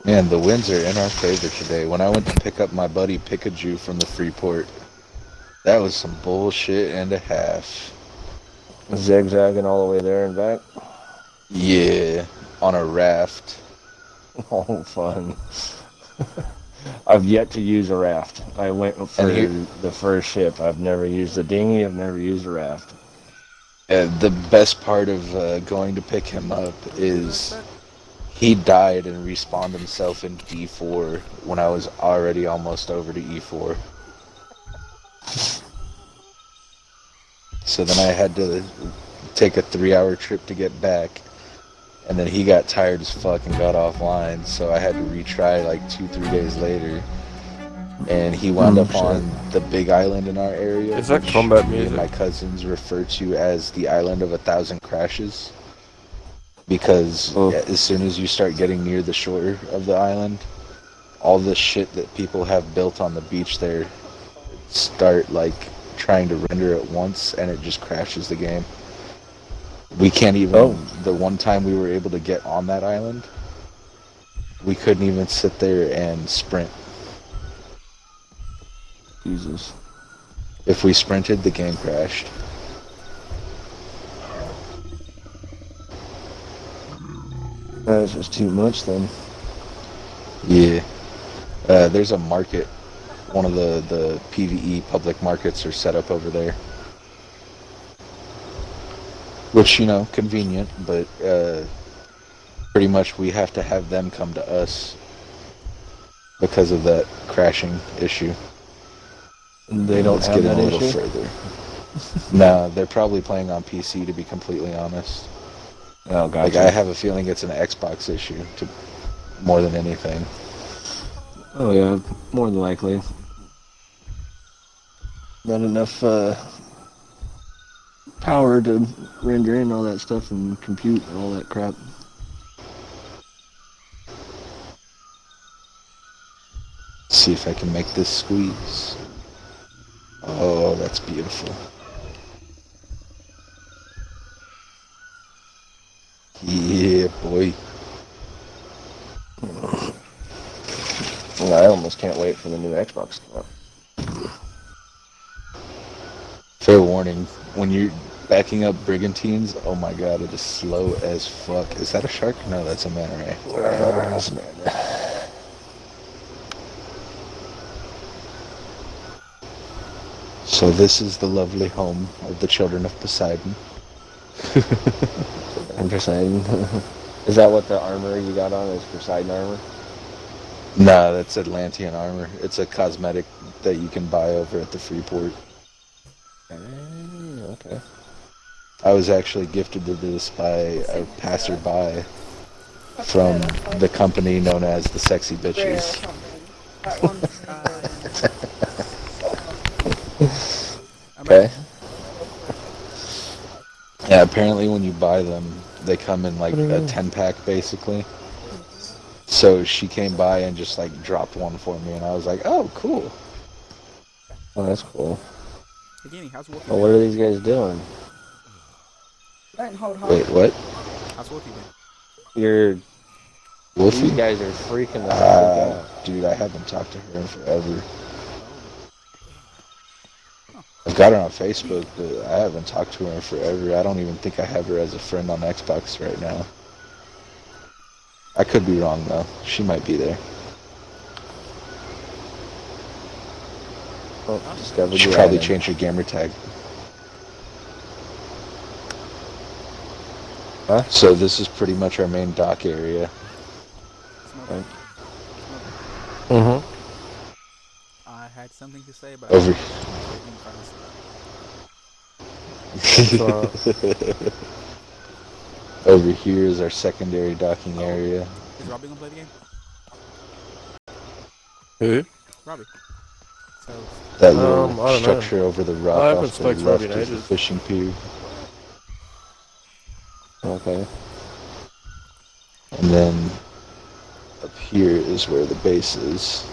Man, the winds are in our favor today. When I went to pick up my buddy Pikachu from the Freeport, that was some bullshit and a half. Zigzagging all the way there and back. Yeah, on a raft. Oh, fun. I've yet to use a raft. I went And for here, the first ship. I've never used a dinghy. I've never used a raft. the best part of going to pick him up is he died and respawned himself in D4 when I was already almost over to E4. So then I had to take a 3-hour trip to get back. And then he got tired as fuck and got offline, so I had to retry like 2, 3 days later. And he wound up Shit. on the big island in our area, Is that which combat me and music? my cousins refer to as the island of 1,000 crashes. Because Oh. as soon as you start getting near the shore of the island, all the shit that people have built on the beach there start like trying to render at once, and it just crashes the game. We can't even. The one time we were able to get on that island, we couldn't even sit there and sprint. Jesus. If we sprinted, the game crashed. That's just too much then. Yeah. There's a market. One of the PvE public markets are set up over there. Which, convenient, but pretty much we have to have them come to us because of that crashing issue. They don't Let's have get in that a little issue? further. No, they're probably playing on PC, to be completely honest. Oh, gotcha. Like, I have a feeling it's an Xbox issue more than anything. Oh, yeah, more than likely. Not enough power to render in all that stuff and compute and all that crap. Let's see if I can make this squeeze. Oh, that's beautiful. Yeah, boy. I almost can't wait for the new Xbox to come out. Fair warning, when you're backing up Brigantines, oh my god, it is slow as fuck. Is that a shark? No, that's a manta ray. That's bad. So this is the lovely home of the children of Poseidon. Poseidon. Is that what the armor you got on is Poseidon armor? Nah, that's Atlantean armor. It's a cosmetic that you can buy over at the Freeport. Okay. I was actually gifted to this by a passerby from the company known as the Sexy Bitches. Okay. Yeah, apparently when you buy them, they come in like a 10-pack basically. So she came by and just like dropped one for me, and I was like, oh, cool. Oh, that's cool. Hey, Danny, how's Wolfie Well, what are these guys doing? Wait, what? How's Wolfie been? Wolfie? These guys are freaking the fuck out. Dude, I haven't talked to her in forever. I've got her on Facebook, but I haven't talked to her in forever. I don't even think I have her as a friend on Xbox right now. I could be wrong, though. She might be there. Oh, discovered She the probably island. changed her gamer tag. Huh? So this is pretty much our main dock area. Smoker. Mm-hmm. I had something to say about Over. Over here is our secondary docking area. Is Robbie gonna play the game? Who? Robbie. So That I little don't know. structure over the rock I haven't off the smoked left Robbie in is the ages. fishing pier. Okay. And then up here is where the base is.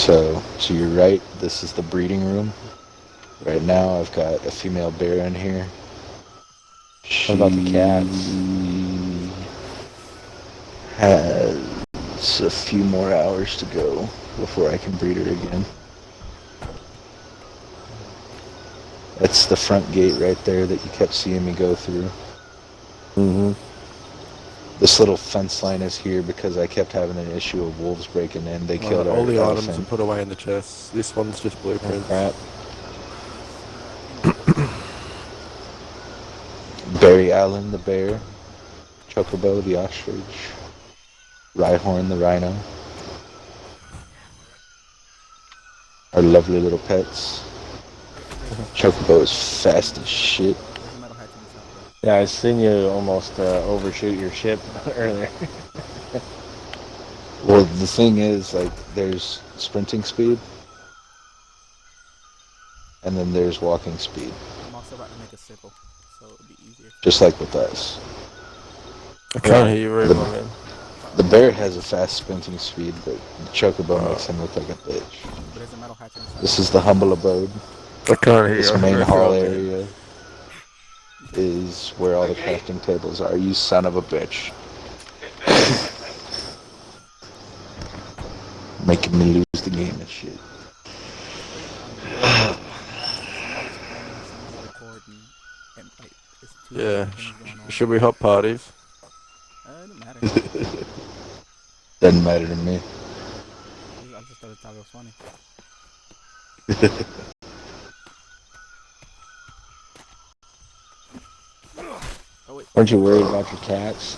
So, to your right, this is the breeding room. Right now, I've got a female bear in here. What about the cats? She has a few more hours to go before I can breed her again. That's the front gate right there that you kept seeing me go through. Mm-hmm. This little fence line is here because I kept having an issue of wolves breaking in. They killed our All the items are elephant. put away in the chests. This one's just Oh, blueprints. crap. Barry Allen the bear, Chocobo the ostrich, Rhyhorn the rhino. Our lovely little pets. Chocobo is fast as shit. There's a metal hatch in the south, bro. Yeah, I seen you almost overshoot your ship earlier. Well, the thing is, like, there's sprinting speed, and then there's walking speed, I'm also about to make a sickle, so it'll be easier. just like with us. I can't hear you very The- well, man. The bear has a fast sprinting speed, but the Chocobo makes him look like a bitch. But there's a metal hatch in the south. This is the humble abode. I can't hear This you. main I hall feel bad. area is where all the crafting tables are. You son of a bitch. Making me lose the game and shit. Yeah. Should we hop parties? It don't matter. Doesn't matter to me. I just thought it was funny. Oh wait. Aren't you worried about your cats?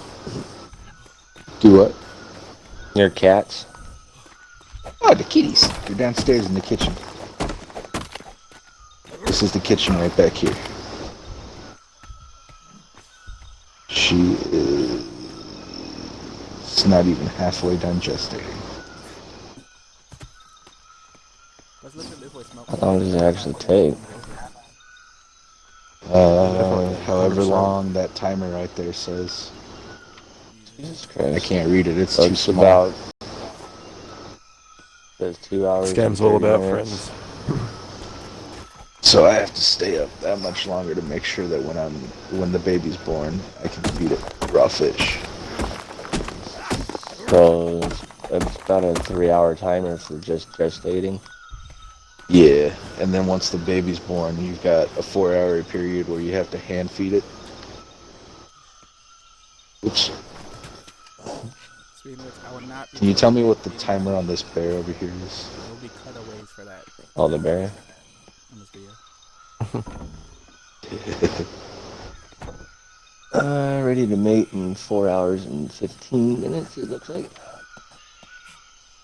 Do what? Your cats? Oh, the kitties. They're downstairs in the kitchen. This is the kitchen right back here. She is not even halfway done gestating. Let's look at this way, Smoke. How long does it actually take? However long that timer right there says. Jesus I Christ. can't read it. It's So too it's small. about... There's 2 hours. This game's and all 30 about minutes. friends. So I have to stay up that much longer to make sure that when the baby's born, I can feed it raw fish. So it's about a 3-hour timer for just gestating. Yeah, and then once the baby's born, you've got a 4-hour period where you have to hand feed it. Oops. Speaking of which, I would not be. Can you tell me what the timer on this bear over here is? There will be cutaways for that Oh, the bear? in this video. Ready to mate in 4 hours and 15 minutes, it looks like.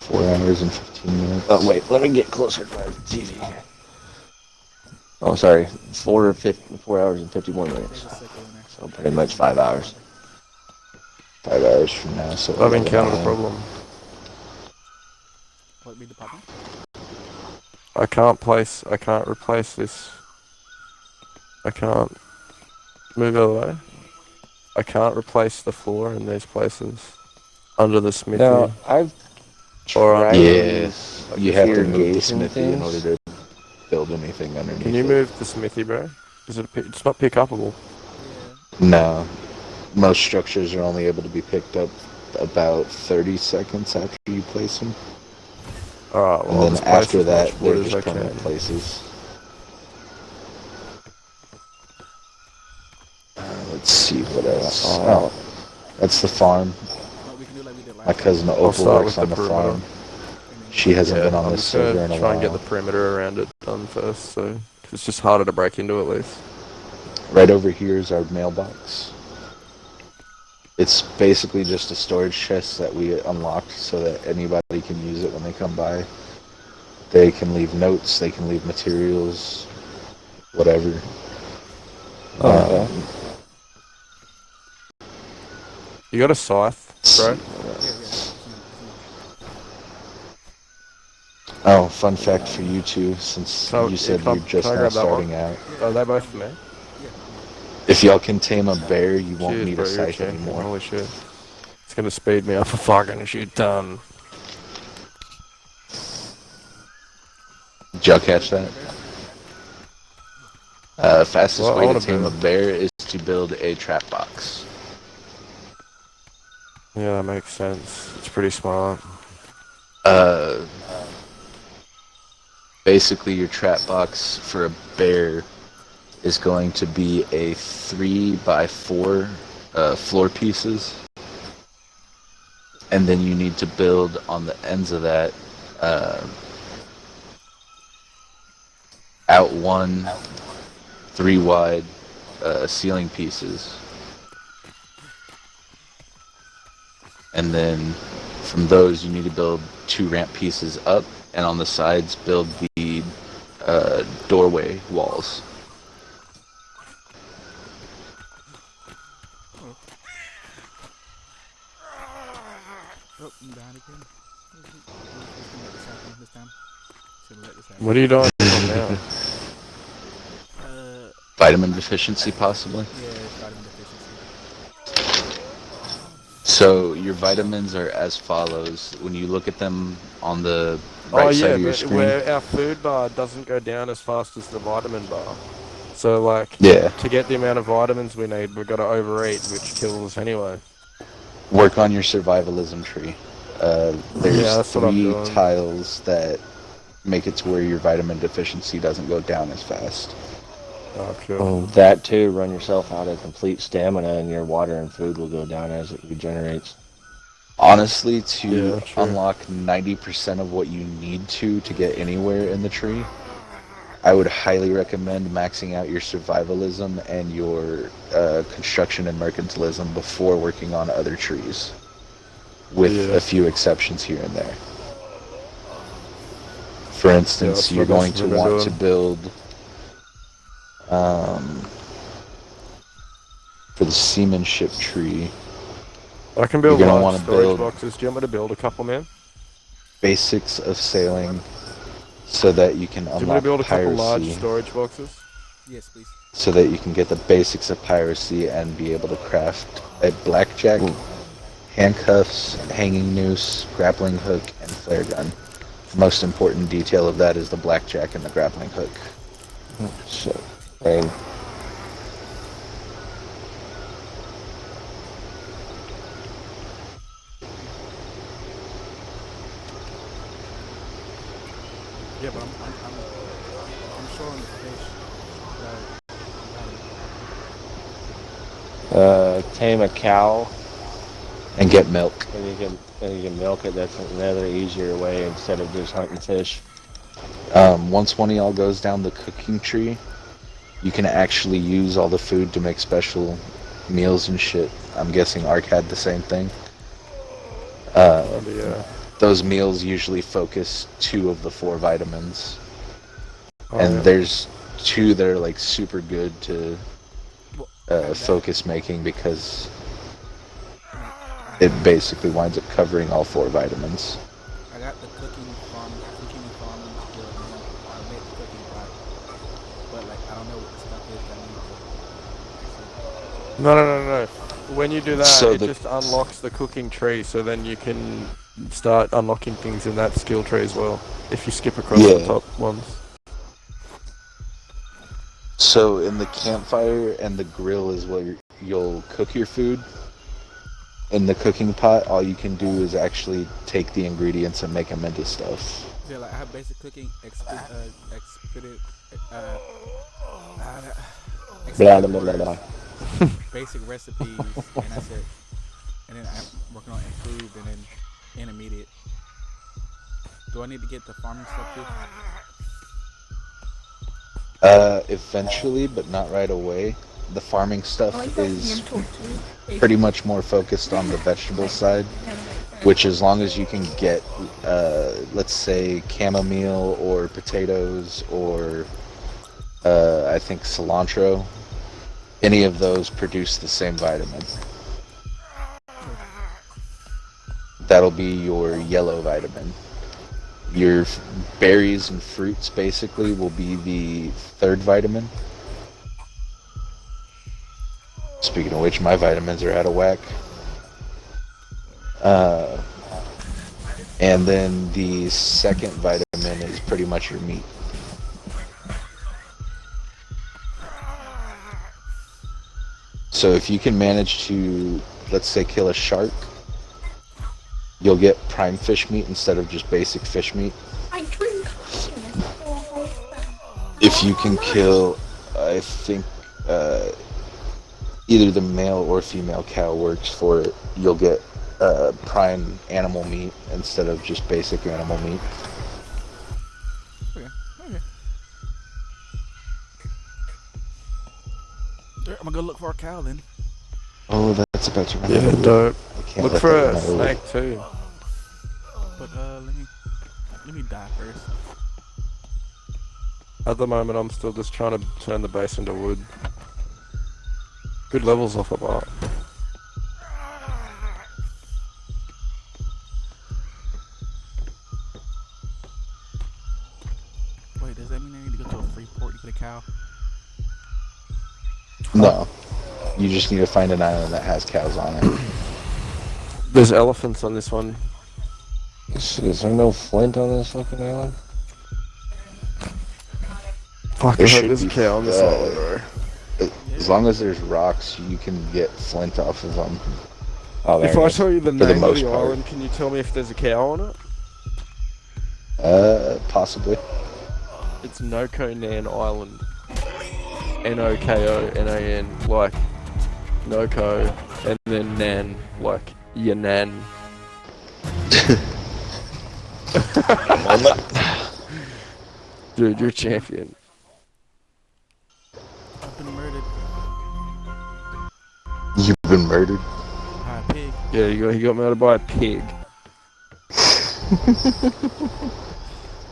4 hours and 15 minutes. Oh, wait, let me get closer to my TV. Oh, sorry. 4 hours and 51 There's minutes. a sickle in there. So pretty much 5 hours. 5 hours from now, so I've 11 encountered a hours. problem. What be the problem? I can't replace this. I can't move out of the way. I can't replace the floor in these places under the smithy. Now, I've Or tried Yeah, these you have to move the irrigation smithy in things. order to build anything underneath Can you it. move the smithy, bro? It's not pick upable. Yeah. No. Most structures are only able to be picked up about 30 seconds after you place them. Alright, well, And this then place after as that, much wood they're as just I permanent can. places. Let's see what else. Oh, that's the farm. No, we can do like we did last My cousin Opal start works with on the the perimeter. farm. She hasn't been on I'm this just server gonna in a try while. and get the perimeter around it done first, so 'cause it's just harder to break into at least. Right over here is our mailbox. It's basically just a storage chest that we unlocked so that anybody can use it when they come by. They can leave notes, they can leave materials, whatever. Okay. You got a scythe, bro? Oh, fun fact for you two, since So, you said can I- you're just can I now grab that one? starting out. Are they both for me? If y'all can tame a bear, you won't Cheers, need bro, a you're a scythe champion. anymore. Holy shit. It's gonna speed me up a fucking shit ton. Did y'all catch that? Fastest Well, I way to wanna tame a build- bear is to build a trap box. Yeah, that makes sense. It's pretty smart. Uh, Basically, your trap box for a bear is going to be a 3x4 floor pieces, and then you need to build on the ends of that out one 3 wide ceiling pieces, and then from those you need to build 2 ramp pieces up, and on the sides build the doorway walls. Oh, you behind again? Who's gonna let this happen this time? Should let this happen. What are you doing now? Vitamin deficiency, possibly. Yeah, it's vitamin deficiency. So your vitamins are as follows. When you look at them on the right Oh side yeah, of your but screen. where our food bar doesn't go down as fast as the vitamin bar. So like, Yeah. to get the amount of vitamins we need, we've got to overeat, which kills us anyway. Work on your survivalism tree. There's Yeah, that's what I'm 3 doing. tiles that make it to where your vitamin deficiency doesn't go down as fast. Oh, cool. That too, run yourself out of complete stamina and your water and food will go down as it regenerates. Honestly, to Yeah, true. unlock 90% of what you need to get anywhere in the tree, I would highly recommend maxing out your survivalism and your construction and mercantilism before working on other trees, with Yeah. a few exceptions here and there. For instance, that's you're what going this to has been want to doing. build for the seamanship tree, I can build You're gonna large wanna storage build- boxes. Do you want me to build a couple, man? basics of sailing, so that you can Do you want me to unlock build a couple large piracy, storage boxes? Yes, please. so that you can get the basics of piracy and be able to craft a blackjack, handcuffs, hanging noose, grappling hook, and flare gun. The most important detail of that is the blackjack and the grappling hook. So, and Yeah, but I'm showing the fish. tame a cow And get milk. and you can milk it. That's another easier way instead of just hunting fish. Once one of y'all goes down the cooking tree, you can actually use all the food to make special meals and shit. I'm guessing Ark had the same thing. Yeah. Those meals usually focus 2 of the 4 vitamins. Oh, And yeah. there's 2 that are like super good to Well, focus making, because it basically winds up covering all 4 vitamins. I got the cooking and farming skill now. I made the cooking pot, but like I don't know what the stuff is that I need to. No. When you do that, So it the- just unlocks the cooking tree, so then you can start unlocking things in that skill tree as well, if you skip across the Yeah. top ones. So in the campfire and the grill is where you'll cook your food. In the cooking pot, all you can do is actually take the ingredients and make them into stuff. Yeah, like I have basic cooking, Blah, blah, blah, blah. basic recipes, and that's it. And then I'm working on improved and then intermediate. Do I need to get the farming stuff too? Eventually, but not right away. The farming stuff is pretty much more focused on the vegetable side, which, as long as you can get, let's say, chamomile or potatoes or I think cilantro, any of those produce the same vitamin. That'll be your yellow vitamin. Your berries and fruits basically will be the 3rd vitamin. Speaking of which, my vitamins are out of whack. And then the 2nd vitamin is pretty much your meat. So if you can manage to, let's say, kill a shark, you'll get prime fish meat instead of just basic fish meat. I drink. If you can kill, I think, either the male or female cow works for it, you'll get prime animal meat instead of just basic animal meat. Okay. I'm gonna go look for a cow then. Oh, that's about to run Yeah, out. dope. I can't Look let for that a run out. snake too. But let me die first. At the moment, I'm still just trying to turn the base into wood. Good levels off of that. Wait, does that mean I need to go to a free port to get a cow? No. You just need to find an island that has cows on it. There's elephants on this one. Is there no flint on this fucking island? Fuck, There I hope should there's a be, cow on this uh, island, bro. As long as there's rocks, you can get flint off of them. Oh, there If it I is. tell you the For the name of most the part. island, can you tell me if there's a cow on it? Possibly. It's Noko Nan Island. Nokonan, like Noko, and then Nan, like your Nan. Dude, you're a champion. I've been murdered You've been murdered. by a pig. Yeah, he got murdered by a pig.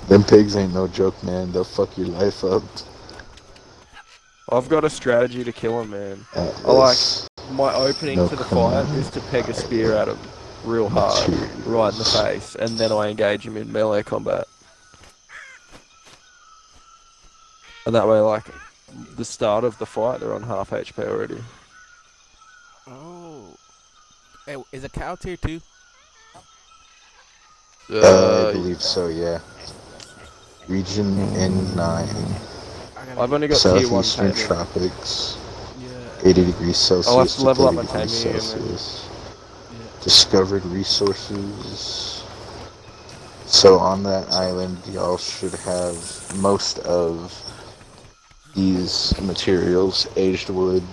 Them pigs ain't no joke, man. They'll fuck your life up. I've got a strategy to kill him, man. I like- My opening No to the fight command. is to peg a spear at him real hard, Materials. right in the face, and then I engage him in melee combat. And that way, like, the start of the fight, they're on half HP already. Oh. Hey, is a cow tier 2? I believe so, yeah. Region N9, I gotta I've only got tier 1 southeastern taming. tropics, yeah, 80 degrees Celsius I'll have to to level up 30 my degrees taming again, Celsius. yeah. Discovered resources. So on that island, y'all should have most of these materials: aged wood,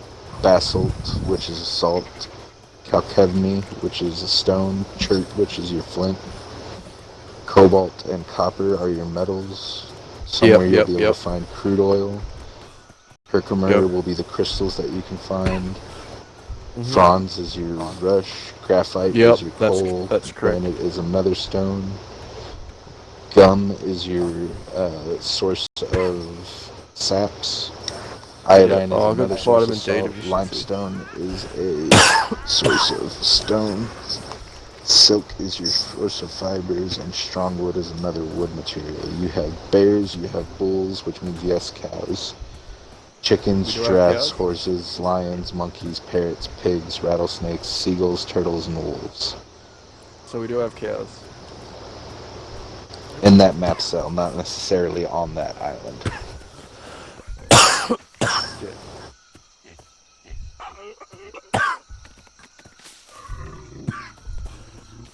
basalt, which is a salt, chalcedony, which is a stone, chert, which is your flint, cobalt and copper are your metals. Somewhere you'll yep, be able yep. to find crude oil. Herkimer Yep. will be the crystals that you can find. Mhm. Bronze is your rush, graphite Yep, is your coal, that's correct. granite is another stone, gum is your source of saps, iodine Oh, is I've got another source vitamin of D salt, deficiency. limestone is a source of stone, silk is your source of fibers, and strong wood is another wood material. You have bears, you have bulls, which means yes, cows. Chickens, We do have giraffes, cows? horses, lions, monkeys, parrots, pigs, rattlesnakes, seagulls, turtles, and wolves. So we do have cows. In that map cell, not necessarily on that island.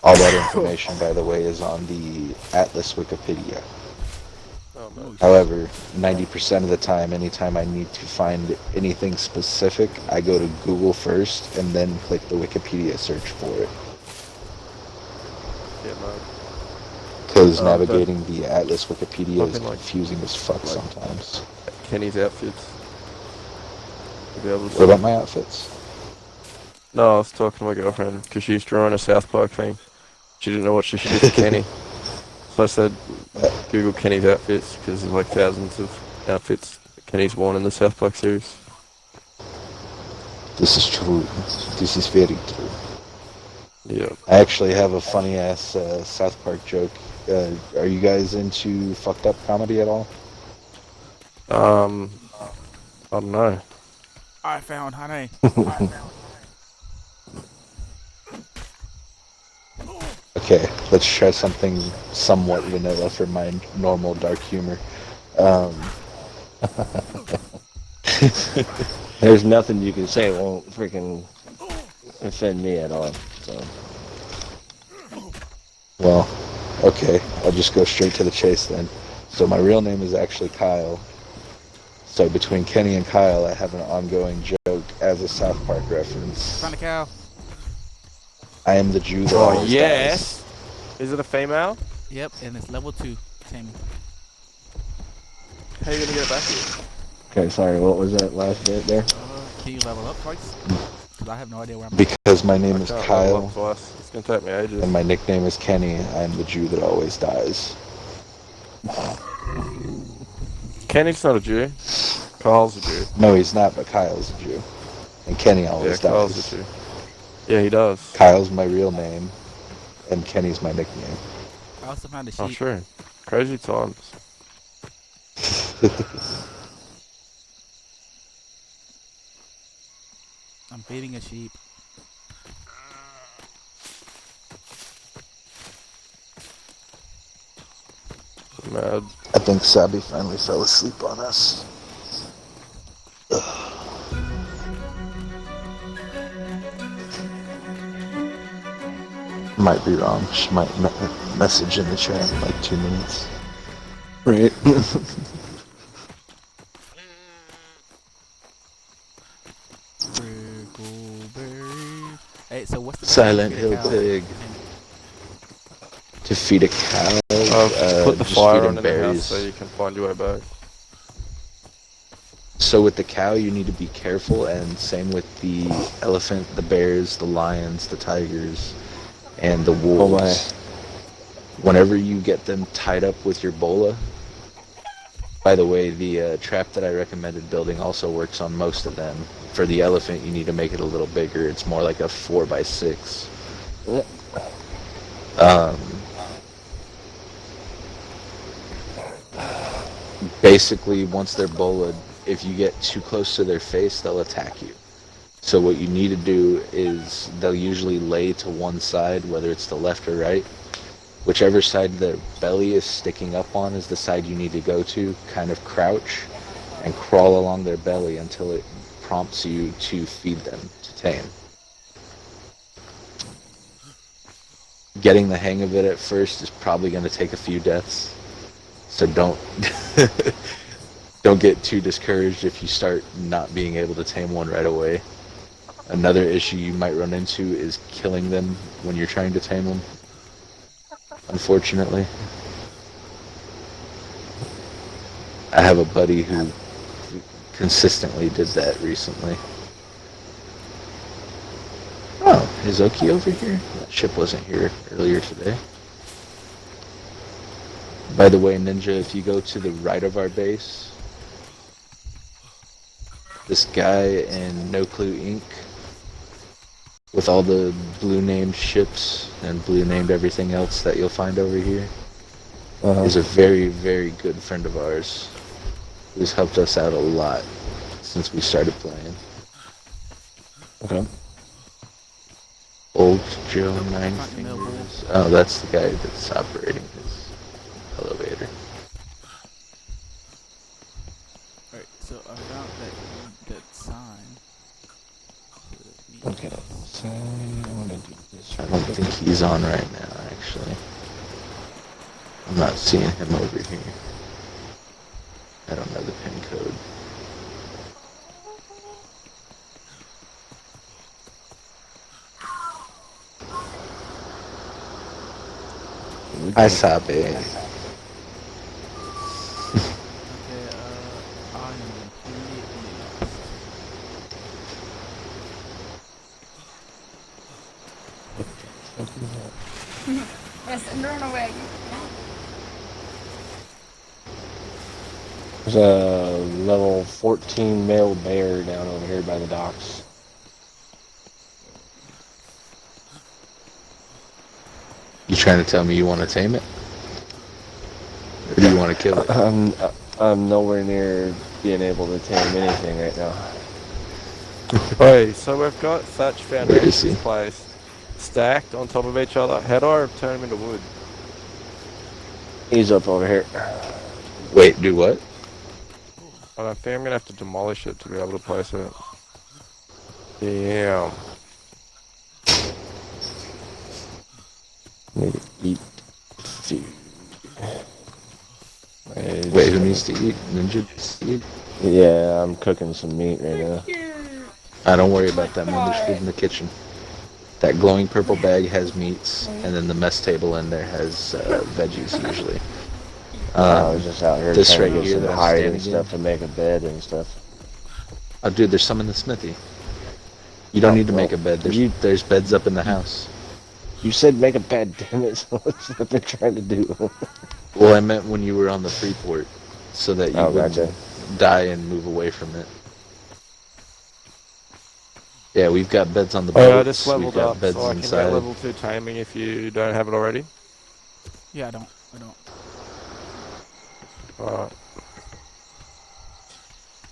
All that information, by the way, is on the Atlas Wikipedia. Oh, no. However, 90% of the time, anytime I need to find anything specific, I go to Google first and then click the Wikipedia search for it. Yeah, no. Because Oh, navigating the Atlas Wikipedia is Something like- confusing as fuck like- sometimes. Kenny's outfits. To be able to What about my outfits? No, I was talking to my girlfriend because she's drawing a South Park thing. She didn't know what she should do for Kenny. So I said, Google Kenny's outfits because there's like thousands of outfits that Kenny's worn in the South Park series. This is true. This is very true. Yeah. I actually have a funny ass South Park joke. Are you guys into fucked up comedy at all? I don't know. I found honey. Okay, let's try something somewhat vanilla for my normal dark humor. There's nothing you can say won't freaking offend me at all. So Well, okay, I'll just go straight to the chase then. So my real name is actually Kyle. So between Kenny and Kyle, I have an ongoing joke as a South Park reference. Found a cow. I am the Jew that Oh always yes. Is it a female? Yep, and it's level 2 taming. How are you gonna get it back here? okay, sorry. What was that last bit there? Can you level up twice? Because I have no idea where I'm dies. Because my name I is can't level Kyle up twice. It's gonna take me ages. and my nickname is Kenny, I am the Jew that always dies. Kenny's not a Jew. Kyle's a Jew. No, he's not, but Kyle's a Jew. And Kenny Yeah, always Kyle's dies. a Jew. Yeah, he does. Kyle's my real name, and Kenny's my nickname. I also found a Oh, sheep. true. Crazy times. I'm feeding a sheep. Mad. I think Sabi finally fell asleep on us. Might be wrong. She might message in the chat in like 2 minutes. Right. Brickleberry. Hey, so what's the Silent to feed a Hill cow? Pig. To feed a cow, Put the just fire feed on him in the house berries. so you can find your way back. So with the cow, you need to be careful, and same with the elephant, the bears, the lions, the tigers, and the wolves. Whenever you get them tied up with your bola, by the way, the trap that I recommended building also works on most of them. For the elephant, you need to make it a little bigger. It's more like a 4x6. Basically, once they're bolaed, if you get too close to their face, they'll attack you. So what you need to do is they'll usually lay to one side, whether it's the left or right. Whichever side their belly is sticking up on is the side you need to go to. Kind of crouch and crawl along their belly until it prompts you to feed them, to tame. Getting the hang of it at first is probably going to take a few deaths. So don't don't get too discouraged if you start not being able to tame one right away. Another issue you might run into is killing them when you're trying to tame them. Unfortunately. I have a buddy who consistently did that recently. Oh, is Oki over here? That ship wasn't here earlier today. By the way, Ninja, if you go to the right of our base, this guy in No Clue Inc. with all the blue named ships and blue named everything else that you'll find over here is a very, very good friend of ours who's helped us out a lot since we started playing. Okay. Old Joe Nine Fingers. Oh, that's the guy that's operating his elevator. Alright, so I found that sign. Okay. So I want to do this. I don't think he's on right now, actually. I'm not seeing him over here. I don't know the pin code. Hi, Sabe. Okay, I am completely lost. Yes, and run away. There's a level 14 male bear down over here by the docks. You trying to tell me you want to tame it? Or do you want to kill it? I'm nowhere near being able to tame anything right now. Hey, so we've got thatch Where is foundations he? placed, stacked on top of each other. How do I turn them into wood? He's up over here. Wait, do what? I think I'm gonna have to demolish it to be able to place it. Damn. Need to eat food. Wait, who needs to eat? Ninja needs to eat? Yeah, I'm cooking some meat right now. Don't worry about that, man. There's food in the kitchen. That glowing purple bag has meats, and then the mess table in there has veggies usually. I was just out here this trying right to get here some that I'm hide standing and stuff in. to make a bed and stuff. Oh, dude, there's some in the smithy. You don't Oh, need to well, make a bed. you- There's beds up in the house. You said make a bed, damn it. So what's what they're trying to do? Well, I meant when you were on the Freeport, so that you Oh, wouldn't gotcha. die and move away from it. Yeah, we've got beds on the Oh, yeah, I boats. just We've leveled got up beds so I can inside. get level 2 taming if you don't have it already. Yeah, I don't. Alright.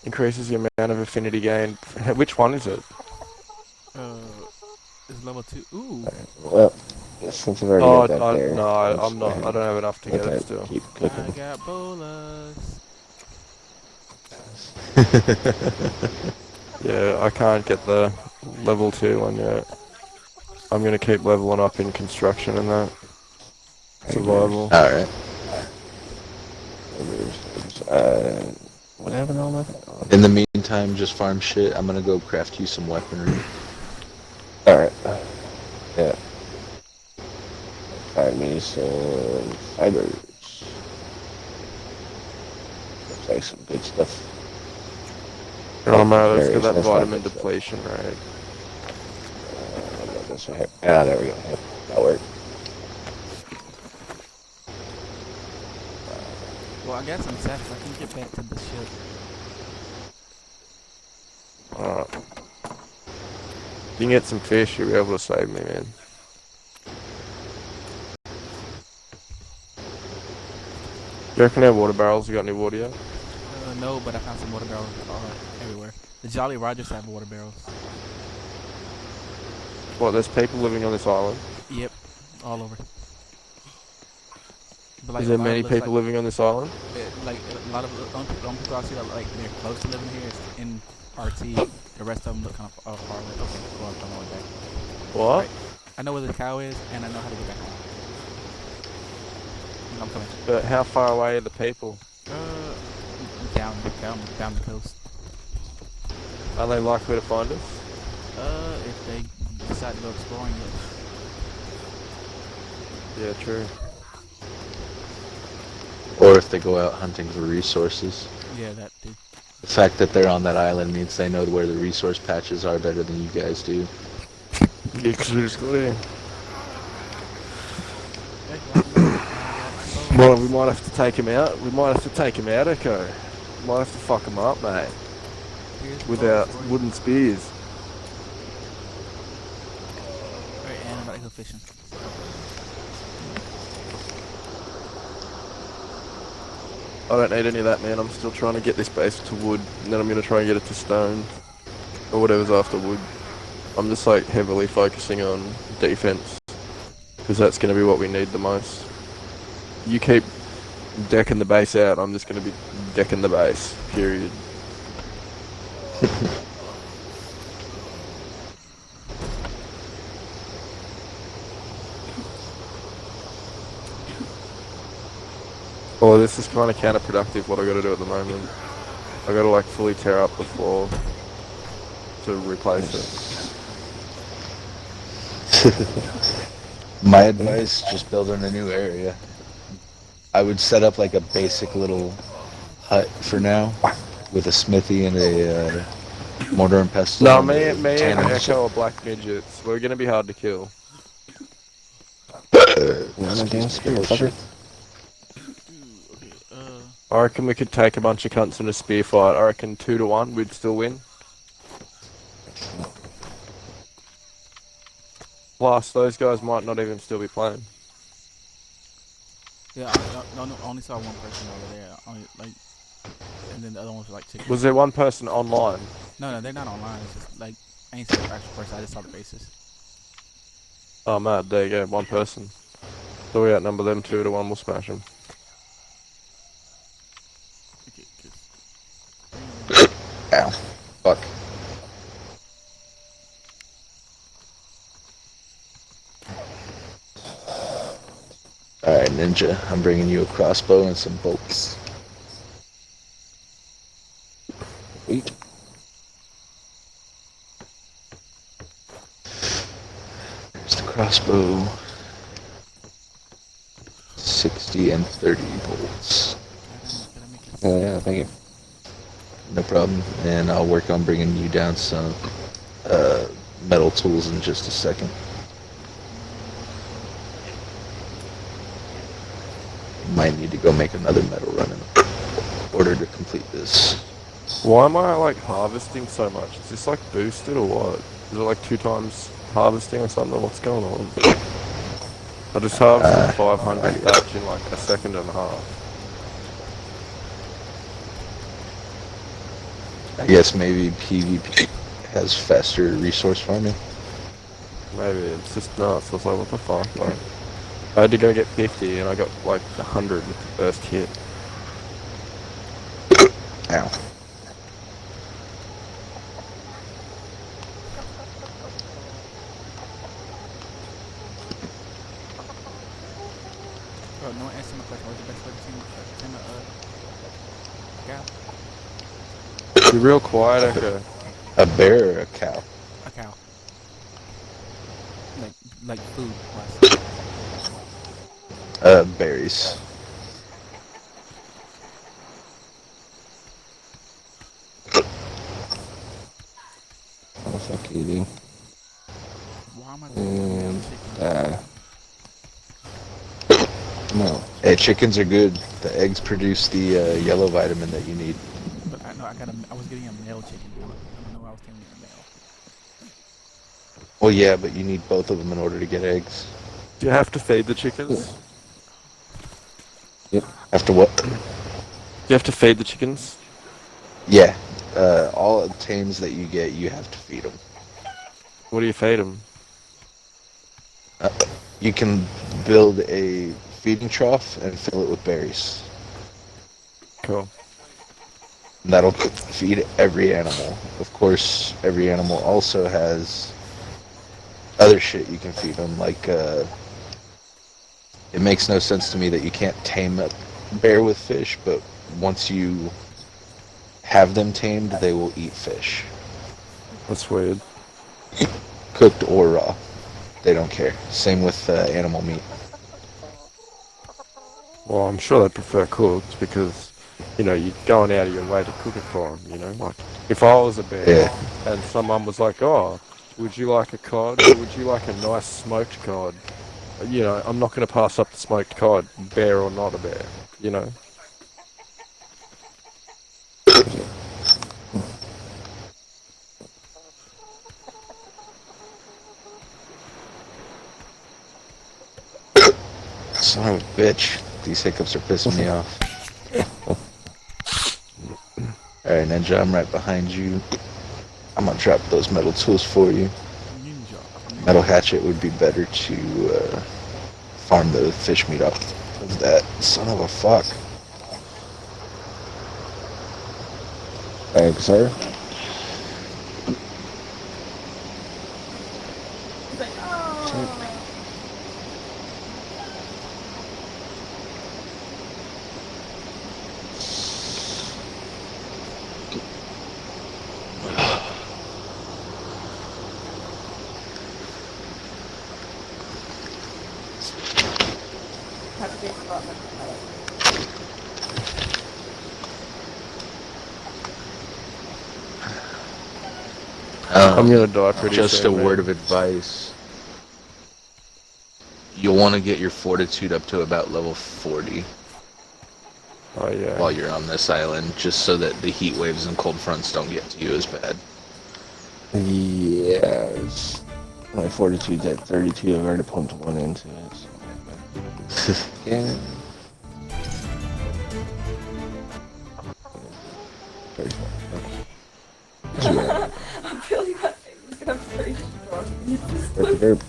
Increases the amount of affinity gain. Which one is it? It's level 2. Ooh. Well, since I've already Oh, got that there. no, let's I'm go not. ahead I don't have enough to and get let it that still. Keep I cooking. got bolas. Yeah, I can't get the level 2 one yet. I'm gonna keep leveling up in construction and that. Survival. Alright. What happened to all my... In the meantime, just farm shit. I'm gonna go craft you some weaponry. Alright. Yeah. Find me some fibers. Looks like some good stuff. Oh man, let's get Berries, that that's not vitamin good stuff. depletion rate. This right here. Ah, there we go. Yep, that worked. Well, I got some sets. I can get back to the ship. Alright. If you can get some fish, you'll be able to save me, man. You reckon our water barrels? You got any water yet? No, but I found some water barrels everywhere. The Jolly Rogers have water barrels. What, there's people living on this island? Yep, all over. But Is a there lot many of looks people living on this island? like a lot of the only people I see that like they're close to living here is in RT. The rest of them look kind of far away. Okay, well, I'm on my way back. What? Right. I know where the cow is, and I know how to get back home. I'm coming. But how far away are the people? Down the coast. Are they likely to find us? If they decide to go exploring, yes. Yeah, true. Or if they go out hunting for resources. Yeah, that too. The fact that they're on that island means they know where the resource patches are better than you guys do. Exclusively. Well, we might have to take him out. We might have to take him out, Echo. Might have to fuck him up, mate. With our wooden spears. Alright, and I'm about to go fishing. I don't need any of that, man. I'm still trying to get this base to wood, and then I'm going to try and get it to stone. Or whatever's after wood. I'm just, like, heavily focusing on defense. Because that's going to be what we need the most. You keep decking the base out, I'm just going to be decking the base. Period. Well, this is kind of counterproductive what I got to do at the moment. I got to like fully tear up the floor to replace it. My advice, just building a new area. I would set up like a basic little hut for now, with a smithy and a mortar and pestle. No, and me a and tanning Echo are black midgets. We're gonna be hard to kill. Bullshit. I reckon we could take a bunch of cunts in a spear fight. I reckon 2-1, we'd still win. Plus, those guys might not even still be playing. Yeah, I only saw one person over there. And then the other one was like chicken. Was there one person online? No, they're not online. It's just like I ain't seen the actual person. I just saw the faces. Oh, mad, there you go, one person. So we outnumber them 2-1, we'll smash them. Okay, 'cause fuck. Alright, Ninja, I'm bringing you a crossbow and some bolts. Sweet. There's the crossbow. 60 and 30 bolts. Gotta make it Oh yeah, thank you. No problem. And I'll work on bringing you down some metal tools in just a second. Might need to go make another metal run in order to complete this. Why am I like harvesting so much? Is this like boosted or what? Is it like 2 times harvesting or something? What's going on? I just harvested 500 thatch in like a second and a half. I guess maybe PvP has faster resource farming. Maybe it's just nuts. I was like, what the fuck? Like, I had to go get 50 and I got like 100 with the first hit. Ow. Bro, no one answered my question. What's the best way to tame a cow? You're real quiet, Echo. A bear or a cow? A cow. Like food wise. Berries. Oh, fuck you, dude. Why am I And, chicken? No. Hey, chickens are good. The eggs produce the yellow vitamin that you need. But I know I was getting a male chicken. I don't know why I was getting a male. Well, yeah, but you need both of them in order to get eggs. Do you have to feed the chickens? After what? Do you have to feed the chickens? Yeah. All tames that you get, you have to feed them. What do you feed them? You can build a feeding trough and fill it with berries. Cool. And that'll feed every animal. Of course, every animal also has other shit you can feed them, like, it makes no sense to me that you can't tame a bear with fish, but once you have them tamed, they will eat fish. That's weird. Cooked or raw. They don't care. Same with animal meat. Well, I'm sure they'd prefer cooked because, you know, you're going out of your way to cook it for them, you know? Like, if I was a bear Yeah. and someone was like, oh, would you like a cod or would you like a nice smoked cod? You know, I'm not going to pass up the smoked cod, bear or not a bear, you know? Son of a bitch. These hiccups are pissing me off. Alright, Ninja, I'm right behind you. I'm gonna drop those metal tools for you. Ninja. Metal hatchet would be better to farm the fish meat off of that. Son of a fuck. Thanks, sir. He's like, oh. Have to think about it. I'm going to die pretty Just soon, a word man. of advice. You'll want to get your fortitude up to about level 40 Oh, yeah. while you're on this island, just so that the heat waves and cold fronts don't get to you as bad. Yes. My fortitude's at 32. I've already pumped one into it. So. Yeah. 34. Okay. I'm feeling that thing. I'm pretty sure. Derp.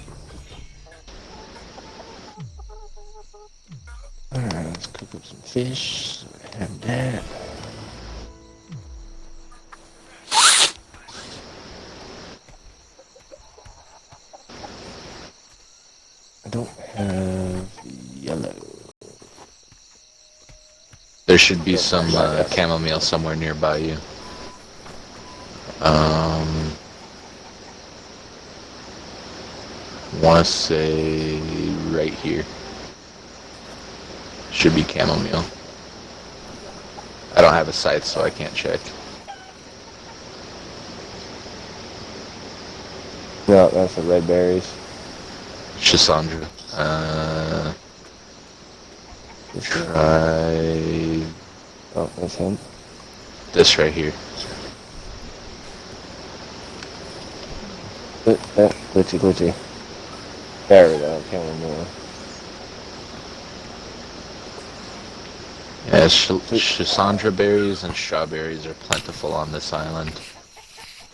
Alright, let's cook up some fish. Have that. don't have yellow. There should be some chamomile somewhere nearby you. Want to say right here. Should be chamomile. I don't have a scythe, so I can't check. No, that's the red berries. Chisandra. Try Oh, that's him. this right here. Glitchy. There we go, chamomile. Yeah, Chisandra berries and strawberries are plentiful on this island.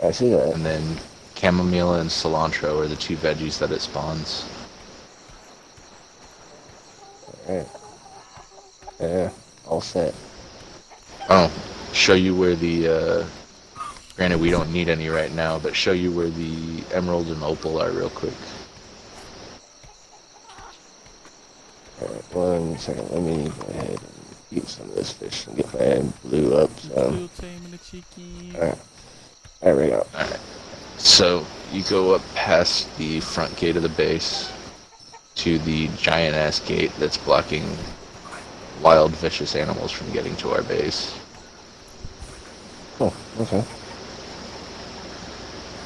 I see that. And then chamomile and cilantro are the two veggies that it spawns. Alright. Yeah, all set. Oh, show you where the, granted we don't need any right now, but show you where the emerald and opal are real quick. Alright, 1 second. Let me go ahead and eat some of this fish and get my blue up. So. Alright. There we go. Alright, so you go up past the front gate of the base to the giant ass gate that's blocking wild vicious animals from getting to our base. Oh, okay.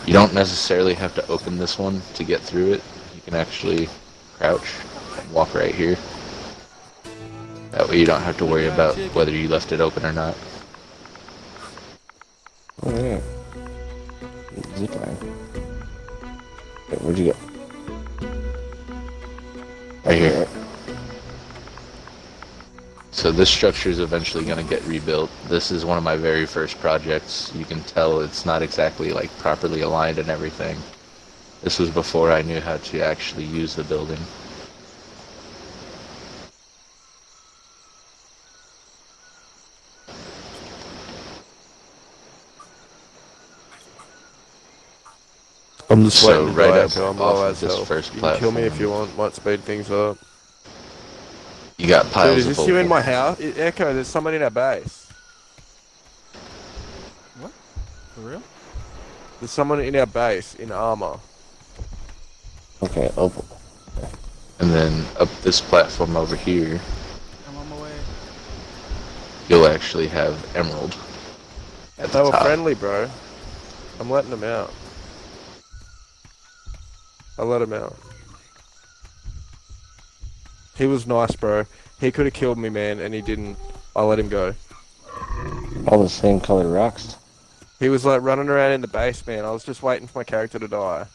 You don't necessarily have to open this one to get through it. You can actually crouch and walk right here. That way you don't have to worry about whether you left it open or not. Oh, yeah. Zip line. Okay, where'd you go? Right here. So this structure is eventually going to get rebuilt. This is one of my very first projects. You can tell it's not exactly like properly aligned and everything. This was before I knew how to actually use the building. I'm just So waiting to right die up until I'm off low of as this hell. first You can kill me if platform. you want, might speed things up. You got piles Dude, is of this you in opal. my house? Echo, there's someone in our base. What? For real? There's someone in our base in armor. Okay, opal. And then up this platform over here, I'm on my way. you'll actually have emerald at They the were top. friendly, bro. I'm letting them out. I let him out. He was nice, bro. He could have killed me, man, and he didn't. I let him go. All the same color rocks. He was like running around in the base, man. I was just waiting for my character to die,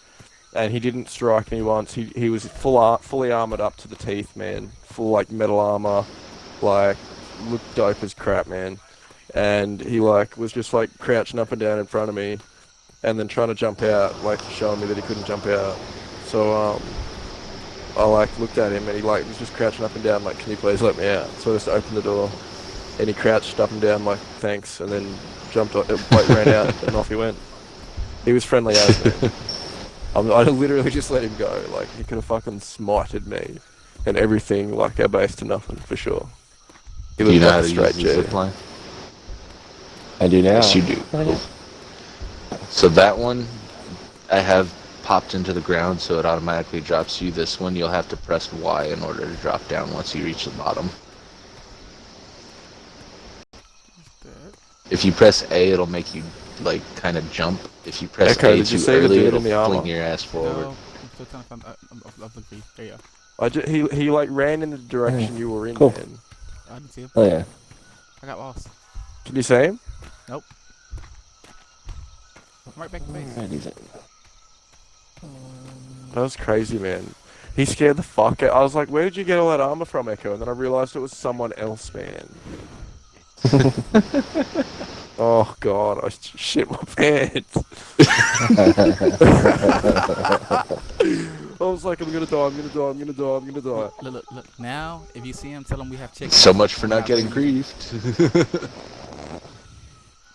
and he didn't strike me once. He was fully armored up to the teeth, man. Full like metal armor, like looked dope as crap, man. And he like was just like crouching up and down in front of me, and then trying to jump out, like showing me that he couldn't jump out. So I like looked at him and he like was just crouching up and down, like, can you please let me out? So I just opened the door, and he crouched up and down like thanks, and then jumped like ran out and off he went. He was friendly as man. I literally just let him go. Like he could have fucking smited me and everything, like our base to nothing for sure. He Do you looked know how like a to straight use the G. zip line? I do now. Yes, you do. Oh, Cool. So that one, I have popped into the ground, so it automatically drops you. This one, you'll have to press Y in order to drop down once you reach the bottom. If you press A, it'll make you, like, kind of jump. If you press Echo, A did you too see the early, dude it'll in the armor? fling your ass forward. No, I'm still trying to find. I'm looking for you. There you go. He like ran in the direction you were in, Cool. man. I didn't see him. Oh yeah. I got lost. Can you see him? I'm right back to base. Alrighty then. That was crazy, man. He scared the fuck out. I was like, where did you get all that armor from, Echo? And then I realized it was someone else, man. Oh god, I shit my pants. I was like, I'm gonna die, I'm gonna die, I'm gonna die, I'm gonna die. Look. Now, if you see him, tell him we have chickens. So much for We're not getting bringing- griefed.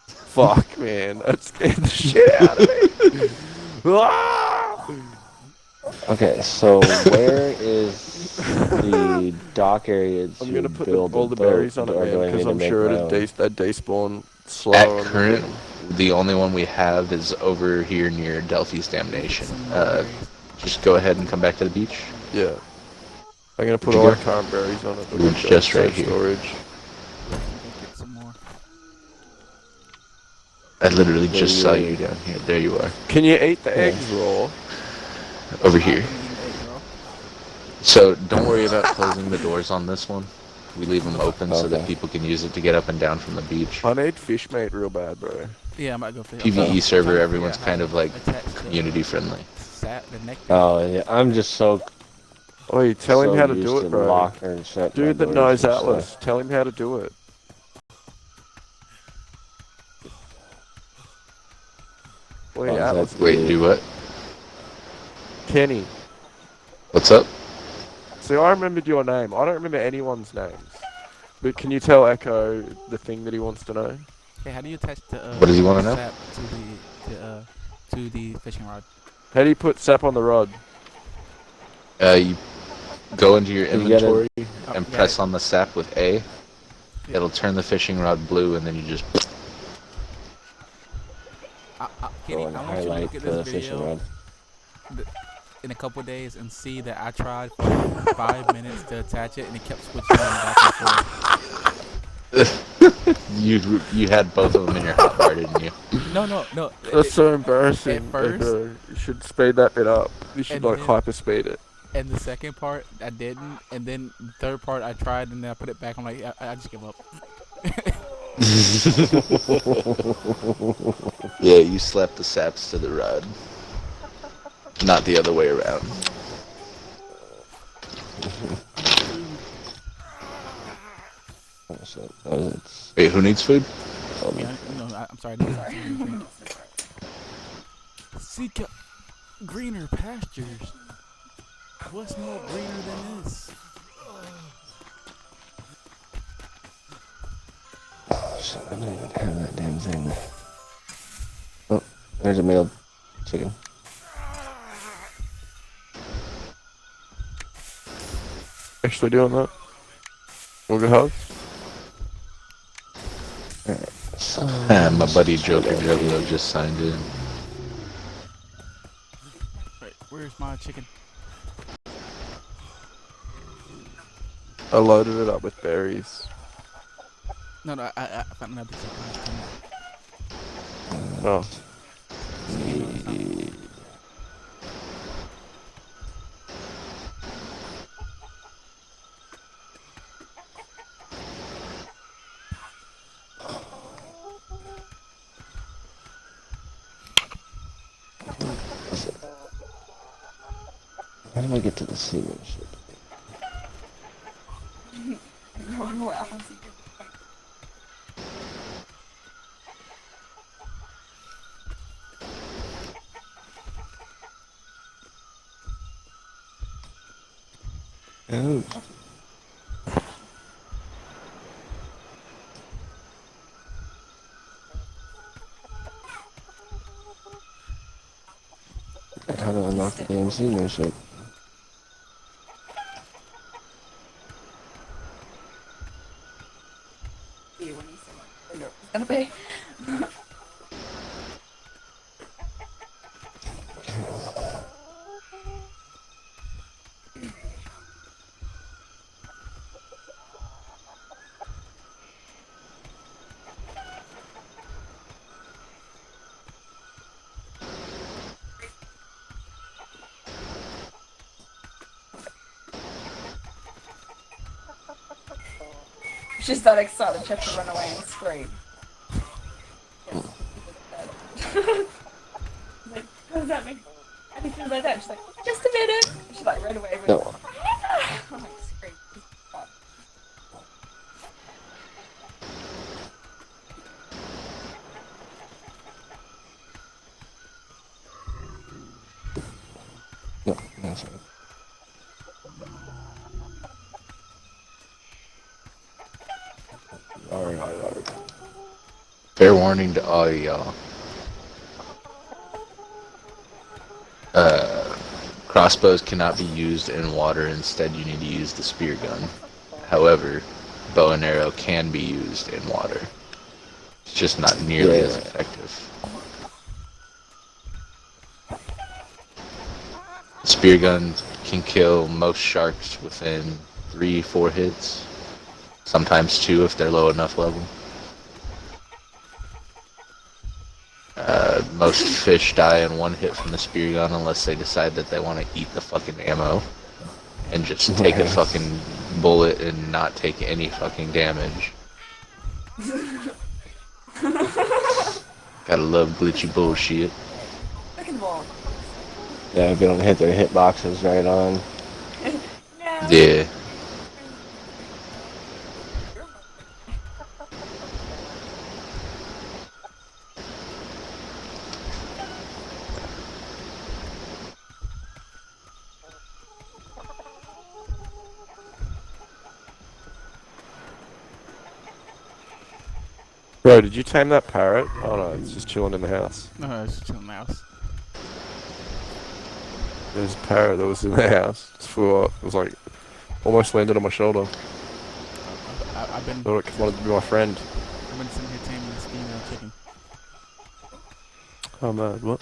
Fuck, man, that scared the shit out of me. Ah! Okay, so where is the dock area I'm to gonna put build a all the boat, berries on it, or man, do I because need to I'm make sure my it'd own? despawn At slower on the current, thing. the only one we have is over here near Delphi's Damnation. Some mulberries. Just go ahead and come back to the beach. Yeah. I'm gonna put Where'd all you our go? current berries on it. It'll be It's good. just right Save here. storage. Yeah, I'm gonna get some more. I literally Where just you saw at? you down here. There you are. Can you eat the Yeah. eggs raw? Over here. Can you eat the eggs, bro? So don't worry about closing the doors on this one. We leave them open so that Okay. people can use it to get up and down from the beach. I need fish meat real bad, bro. Yeah, I might go for PvE server, everyone's kind kind of like attach community friendly. the nectar. Oh yeah, I'm just so Oi, tell him how to used do to it, bro. lock and shut my Dude that doors knows and stuff. Atlas, tell him how to do it. Wait, Oh, is Atlas. that Wait, do what? Kenny. What's up? See, I remembered your name. I don't remember anyone's names. But can you tell Echo the thing that he wants to know? Hey, how do you attach the What does he wanna know? sap to the fishing rod? How do you put sap on the rod? You go into your You gotta- inventory Oh, and got press it. on the sap with A. Yeah. It'll turn the fishing rod blue, and then you just. Kenny, Go and I want you to highlight look at the this fishing video rod. in a couple of days and see that I tried for like 5 minutes to attach it and it kept switching back and forth. You had both of them in your hotbar, didn't you? No. That's so embarrassing. at first- Echo. You should speed that bit up. You should And like then- hyper speed it. And the second part, I didn't. And then the third part, I tried and then I put it back. I'm like, I just give up. Yeah, you slapped the saps to the rod. Not the other way around. Oh, shit. Oh, it's, Wait, who needs food? Yeah, I'm sorry. Seek out greener pastures. What's more greener than this? shit, I don't even have that damn thing. Oh, there's a male chicken. Actually doing that. We'll go hug. So, My buddy Joker Juggalo just signed in. Wait, where's my chicken? I loaded it up with berries. No, I found another chicken. Oh. how do I get to the seaman ship? Going well. Oh. How do I unlock the damn seaman ship? You when you said like, no, it's gonna be. She's that excited, she had to run away and scream. Yes. Like, what does that mean? How do you feel about that? She's like, just a minute. She like ran away. No. I'm like, scream. No, that's right. Alright. Fair warning to all y'all. Crossbows cannot be used in water. Instead, you need to use the spear gun. However, bow and arrow can be used in water. It's just not nearly as effective. The spear gun can kill most sharks within 3-4 hits. Sometimes 2 if they're low enough level. Most fish die in 1 hit from the spear gun unless they decide that they want to eat the fucking ammo and just take a fucking bullet and not take any fucking damage. Gotta love glitchy bullshit. Second ball. Yeah, if you don't hit their hitboxes right on. No. Yeah. Bro, did you tame that parrot? Oh no, it's just chilling in the house. No, it's just in the mouse. There's a parrot that was in the house. Just flew up. It was like, almost landed on my shoulder. I've been Thought it wanted to be my friend. sitting here taming this female chicken. Oh man, what?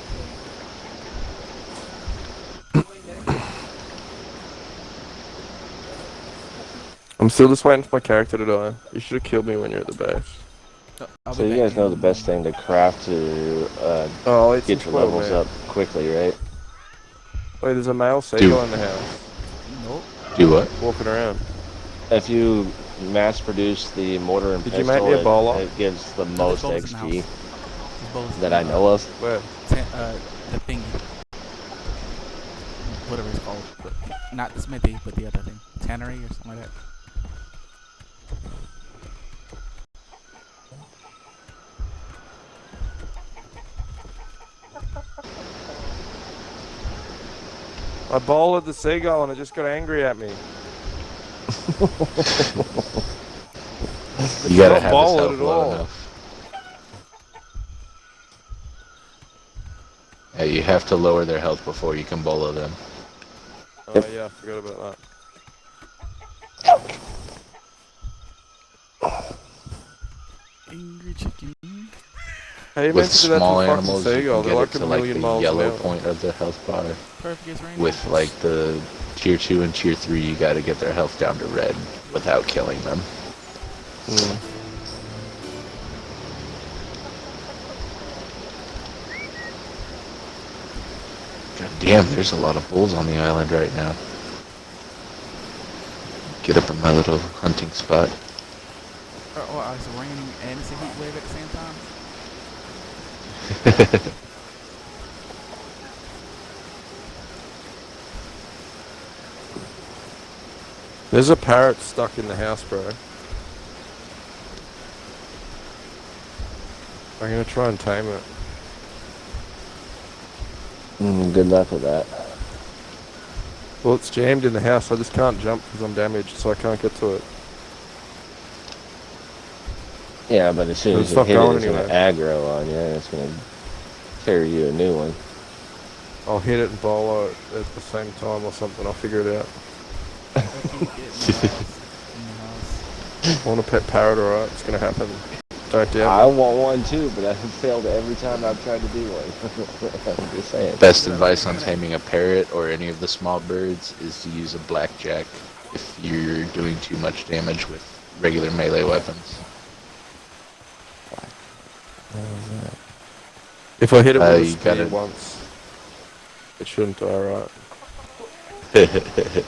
I'm still just waiting for my character to die. You should have killed me when you're at the base. I'll So be you back guys know in- the best thing to craft to Oh, it's get your levels up quickly, right? Wait, there's a male seagull in the house. Nope. Do what? Walking around. If you mass produce the mortar and Did you pestle, make me a bowler? it gives the most bowlers in the XP house. There's bowls that I know of. Where? The thingy. Whatever it's called. But not the smithy, but the other thing. Tannery or something like that. I bowled the seagull and it just got angry at me. You gotta not have bowl this it health at low all. enough. Yeah, you have to lower their health before you can bolo them. Oh yeah, I forgot about Angry chicken. that. How you meant With to do that to small a fucking animals, you seagull? can They're get like it a to like million the miles yellow an hour. point of their health bar. Perfect against rain. With like the tier 2 and tier 3, you gotta get their health down to red without killing them. Mm. God damn, there's a lot of bulls on the island right now. Get up in my little hunting spot. Oh, it's raining and it's a heat wave at the same time. There's a parrot stuck in the house, bro. I'm gonna try and tame it. Good luck with that. Well, it's jammed in the house. I just can't jump because I'm damaged, so I can't get to it. Yeah, but as soon It's as you not hit it, going it's going to aggro on you, and it's going to carry you a new one. I'll hit it and bowl it at the same time or something. I'll figure it out. I keep getting in the house. I want a pet parrot, alright? It's gonna happen. Don't I doubt me. want one too, but I've failed every time I've tried to do one. I'm just saying. Best advice on taming a parrot or any of the small birds is to use a blackjack if you're doing too much damage with regular melee weapons. If I hit it with a you spear gotta- once, it shouldn't die, right?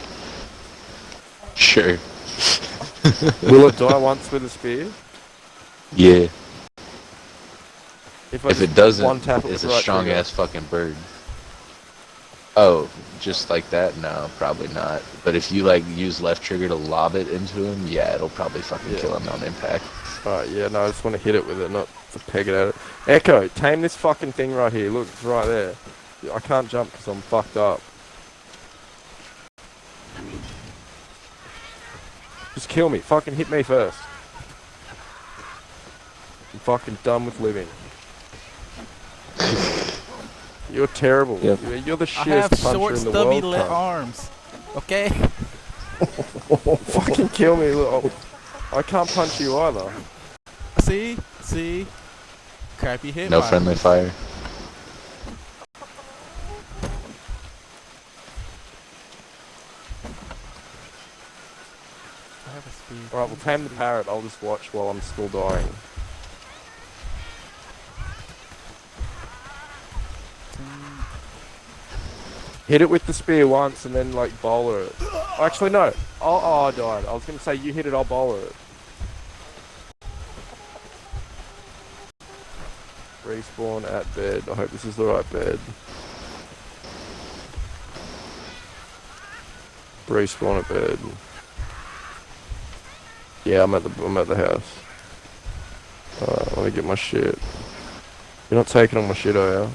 Sure. Will it die once with a spear? Yeah. If, I If just it doesn't, one tap it it's with a the right strong trigger. ass fucking bird. Oh, just like that? No, probably not. But if you like use left trigger to lob it into him, yeah, it'll probably fucking Yeah. kill him on impact. Alright, yeah, no, I just want to hit it with it, not to peg it at it. Echo, tame this fucking thing right here. Look, it's right there. I can't jump because I'm fucked up. Just kill me. Fucking hit me first. I'm fucking done with living. You're terrible. Yep. You're the I have shittest puncher short, in the stubby world. cunt. arms. Okay? Fucking kill me. Look, I can't punch you either. See? See? Crappy hit. No friendly fire. I have a speed. Alright, we'll tame the parrot. I'll just watch while I'm still dying. Hit it with the spear once and then, like, bowler it. Actually, no. Oh, I died. I was going to say, you hit it, I'll bowler it. Respawn at bed. I hope this is the right bed. Respawn at bed. Yeah, I'm at the house. Alright, let me get my shit. You're not taking all my shit, are you?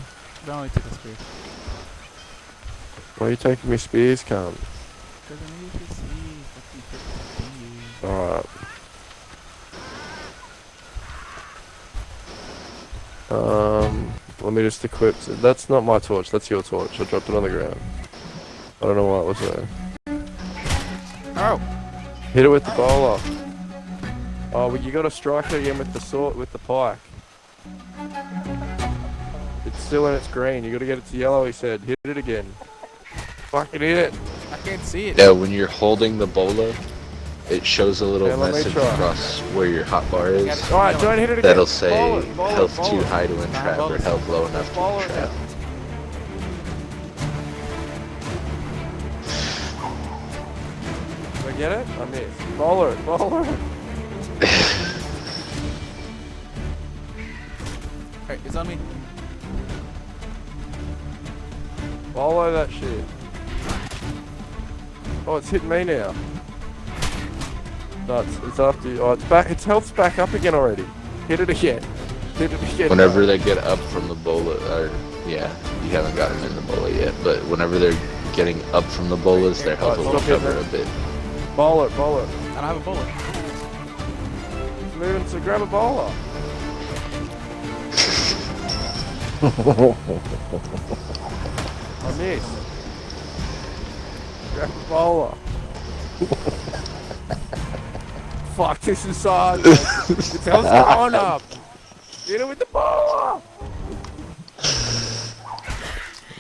I only took a speed. Why are you taking me spears, cunt? Because I need to see fucking 50. Alright. Let me just equip. That's not my torch, that's your torch. I dropped it on the ground. I don't know why it was there. Oh! Hit it with the bowler. Oh, well, you gotta strike it again with the sword, with the pike. It's still in its green. You gotta get it to yellow, he said. Hit it again. Fucking hit it. I can't see it. Yeah, when you're holding the bola, it shows a little Yeah, let me message try. across where your hotbar is. Alright, don't hit it again. That'll say Bowl it, health bowl too it. high to entrap or health low enough to Bowl it. entrap. Did I get it? I missed. Bowler it, bowler it. Alright, it's on me. Follow that shit. Oh, it's hitting me now. No, it's after you. Oh, it's back. Its health's back up again already. Hit it again. Hit it again. Whenever they get up from the bola, or yeah, you haven't got them in the bola yet, but whenever they're getting up from the bolas, their health will Stop hitting recover it. a bit. Bowl it, bowl it. I don't have a bullet. It's moving to grab a bowler. I missed. Grab a bowler. Fuck, this is so hard. Its health's gone up. Hit it with the bowler.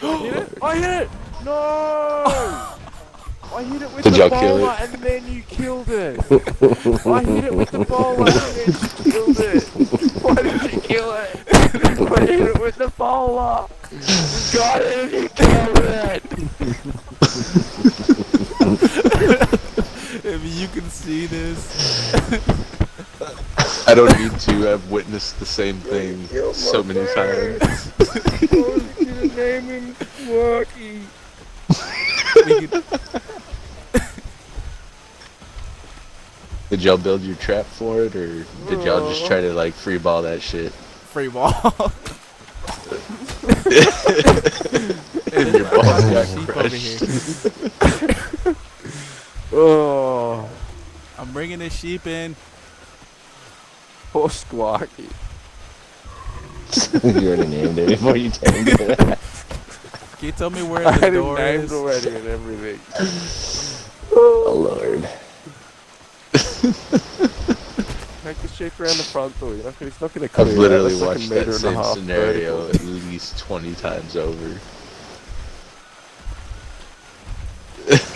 Hit it? I hit it! No! I hit it with Did the y'all kill bowler it? and then you killed it. I hit it with the bowler and then you killed it. Why did you kill it? I hit it with the bowler. You got it and you killed it. If you can see this. I don't need to. I've witnessed the same thing so many times. I was gonna name him Sparky. Did y'all build your trap for it, or did y'all just try to like free ball that shit? Free ball. And your balls got Sheep over here. crushed. Oh, I'm bringing this sheep in. poor Squawky. You already named it before you tamed it. Can you tell me where I the had it door named is? already and everything. Oh lord. Take the sheep around the front door. He's not gonna clear I've it. literally That's like watched a meter that and a same half scenario vertical. at least 20 times over.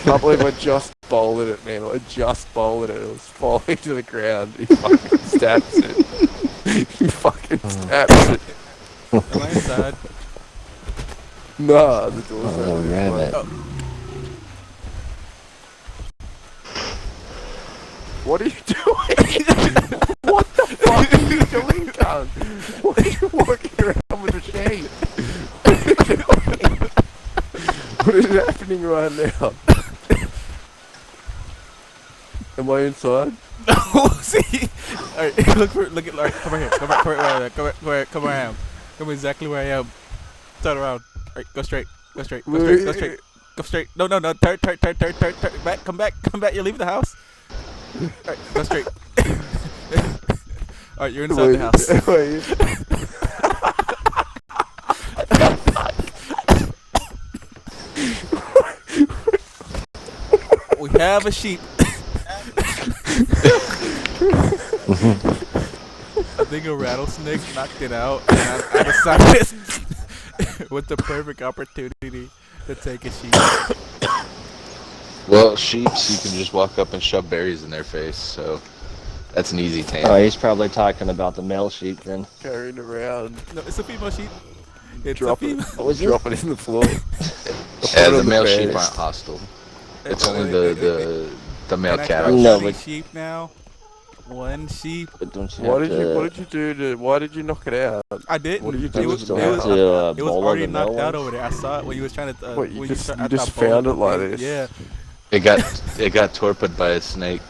Can't believe I just bowled it, man. I just bowled it. It was falling to the ground. He fucking stabs it. He fucking stabs it. Am I inside? Nah, the door's Oh, open. rabbit. What are you doing? What the fuck are you doing, cunt? Why are you walking around with a sheep? What is happening right now? Am I inside? No, see? Alright, look at, alright, come right here. Come right where I am. Come where I am. Come exactly where I am. Turn around. Alright, go straight. Go straight. Go straight. Go straight. Go straight. No. Turn. Back. Come back. You're leaving the house. Alright, go straight. Alright, you're inside the house. have a sheep. I think a rattlesnake knocked it out, and I decided with the perfect opportunity to take a sheep. Well, sheeps, you can just walk up and shove berries in their face, so that's an easy tame. Oh, he's probably talking about the male sheep then. Carrying around. No, it's a female sheep. It's Drop a it. female. What was it? Drop it in the floor. Yeah, the male sheep aren't hostile. It's only the male Can I cattle. start No, counting but- sheep now. One sheep. But don't you What have did to, you? What did you do to? Why did you knock it out? I didn't. What do you It do was, with still the it have was, male? to it was bowl already the male knocked out ones? over there. I saw it when you was trying to. What, you when just- start- you at just that bowl found of it like thing. this? Yeah. It got torpid by a snake.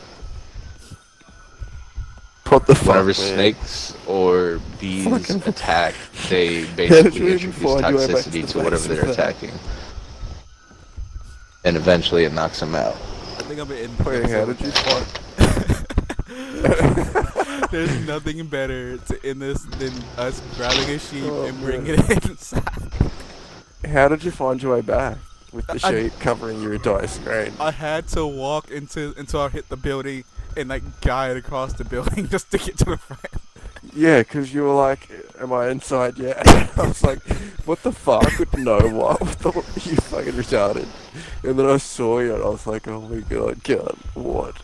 What the fuck, Whenever man? snakes or bees Fucking- attack, they did basically you even introduce find your way back to toxicity the to whatever base they're of that? attacking. And eventually it knocks them out. I think I'm in. Wait, how did you find? There's nothing better to end this than us grabbing a sheep Oh, and bringing man. it inside. How did you find your way back with the I- sheep covering your entire screen? I had to walk until I hit the building and like guide across the building just to get to the front. Yeah, because you were like, "Am I inside yet?" I was like, "What the fuck?" No, what? What the? You fucking retarded. And then I saw you, and I was like, "Oh my god, God, what?"